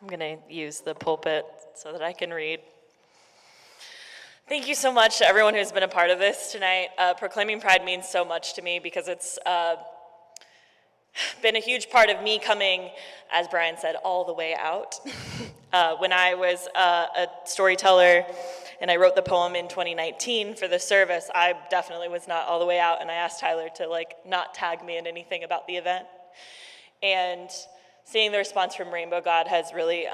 I'm going to use the pulpit so that I can read. Thank you so much to everyone who's been a part of this tonight. Proclaiming Pride means so much to me because it's been a huge part of me coming, as Brian said, all the way out. When I was a storyteller and I wrote the poem in 2019 for the service, I definitely was not all the way out, and I asked Tyler to not tag me in anything about the event. And seeing the response from Rainbow God has really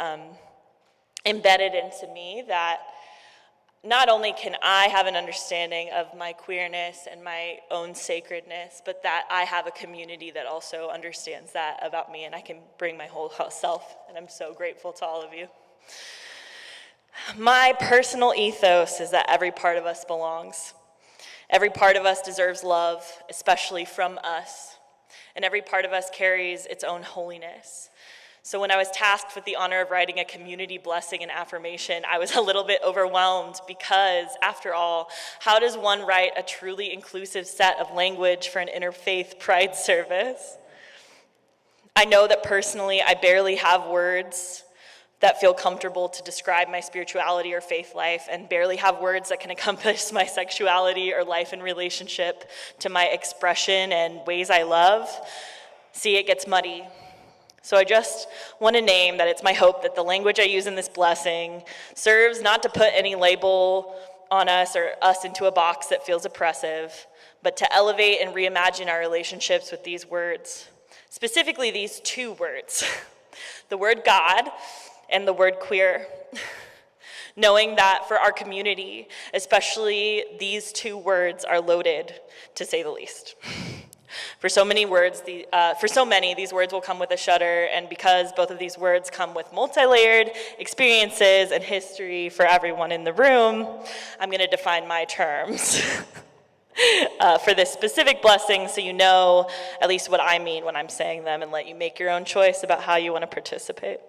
embedded into me that not only can I have an understanding of my queerness and my own sacredness, but that I have a community that also understands that about me, and I can bring my whole self, and I'm so grateful to all of you. My personal ethos is that every part of us belongs. Every part of us deserves love, especially from us. And every part of us carries its own holiness. So when I was tasked with the honor of writing a community blessing and affirmation, I was a little bit overwhelmed because, after all, how does one write a truly inclusive set of language for an interfaith pride service? I know that personally I barely have words that feel comfortable to describe my spirituality or faith life, and barely have words that can encompass my sexuality or life and relationship to my expression and ways I love. See, it gets muddy. So I just want to name that it's my hope that the language I use in this blessing serves not to put any label on us or us into a box that feels oppressive, but to elevate and reimagine our relationships with these words. Specifically, these two words, the word God and the word queer. Knowing that for our community, especially, these two words are loaded, to say the least. For so many, these words will come with a shudder, and because both of these words come with multi-layered experiences and history for everyone in the room, I'm going to define my terms for this specific blessing so you know at least what I mean when I'm saying them, and let you make your own choice about how you want to participate.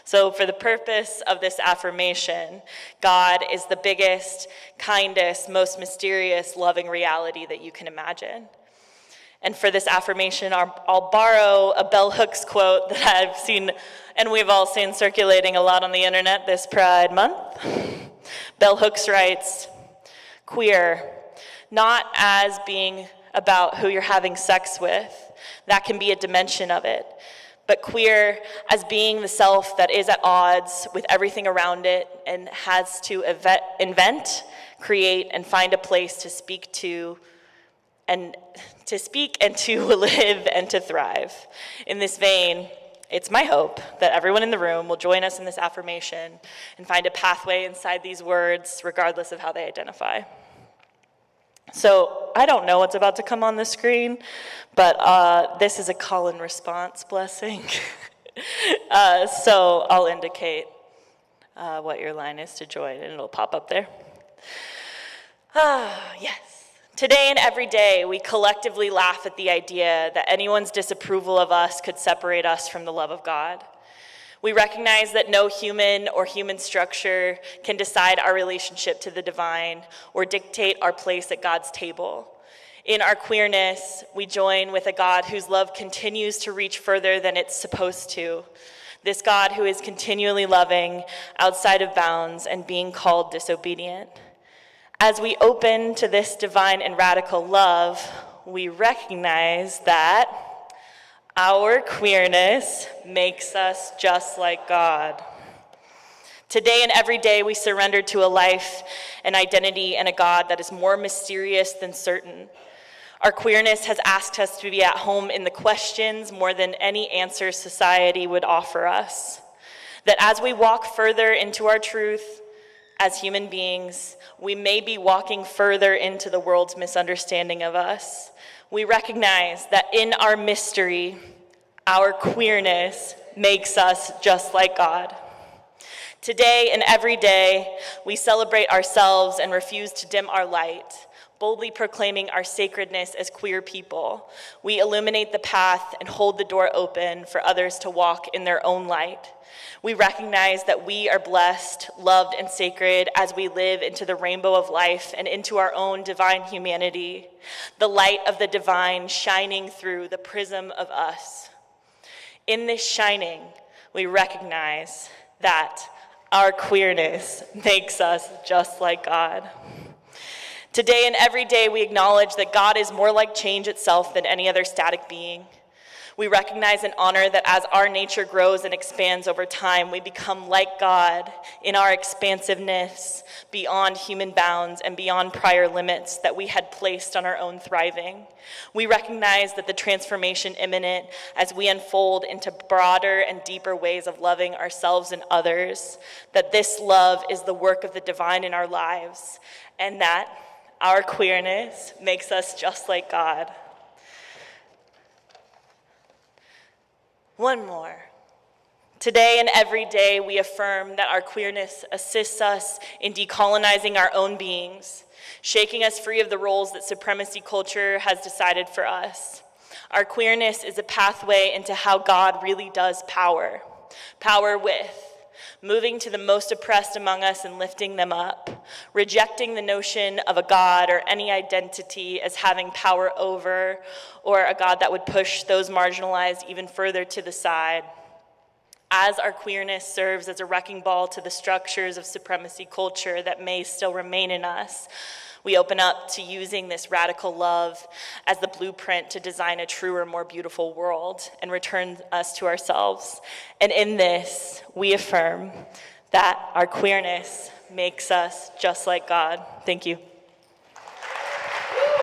So for the purpose of this affirmation, God is the biggest, kindest, most mysterious, loving reality that you can imagine. And for this affirmation, I'll borrow a bell hooks quote that I've seen, and we've all seen circulating a lot on the internet this Pride Month. Bell hooks writes, "Queer, not as being about who you're having sex with, that can be a dimension of it, but queer as being the self that is at odds with everything around it and has to invent, create, and find a place to speak and to live and to thrive." In this vein, it's my hope that everyone in the room will join us in this affirmation and find a pathway inside these words, regardless of how they identify. So I don't know what's about to come on the screen, but this is a call and response blessing. So I'll indicate what your line is to join, and it'll pop up there. Yes. Today and every day, we collectively laugh at the idea that anyone's disapproval of us could separate us from the love of God. We recognize that no human or human structure can decide our relationship to the divine or dictate our place at God's table. In our queerness, we join with a God whose love continues to reach further than it's supposed to. This God who is continually loving outside of bounds and being called disobedient. As we open to this divine and radical love, we recognize that our queerness makes us just like God. Today and every day, we surrender to a life, an identity, and a God that is more mysterious than certain. Our queerness has asked us to be at home in the questions more than any answer society would offer us. That as we walk further into our truth as human beings, we may be walking further into the world's misunderstanding of us. We recognize that in our mystery, our queerness makes us just like God. Today and every day, we celebrate ourselves and refuse to dim our light, boldly proclaiming our sacredness as queer people. We illuminate the path and hold the door open for others to walk in their own light. We recognize that we are blessed, loved, and sacred as we live into the rainbow of life and into our own divine humanity, the light of the divine shining through the prism of us. In this shining, we recognize that our queerness makes us just like God. Today and every day, we acknowledge that God is more like change itself than any other static being. We recognize and honor that as our nature grows and expands over time, we become like God in our expansiveness beyond human bounds and beyond prior limits that we had placed on our own thriving. We recognize that the transformation imminent as we unfold into broader and deeper ways of loving ourselves and others, that this love is the work of the divine in our lives, and that our queerness makes us just like God. One more. Today and every day, we affirm that our queerness assists us in decolonizing our own beings, shaking us free of the roles that supremacy culture has decided for us. Our queerness is a pathway into how God really does power. Power with moving to the most oppressed among us and lifting them up, rejecting the notion of a God or any identity as having power over, or a God that would push those marginalized even further to the side. As our queerness serves as a wrecking ball to the structures of supremacy culture that may still remain in us, we open up to using this radical love as the blueprint to design a truer, more beautiful world and return us to ourselves. And in this, we affirm that our queerness makes us just like God. Thank you.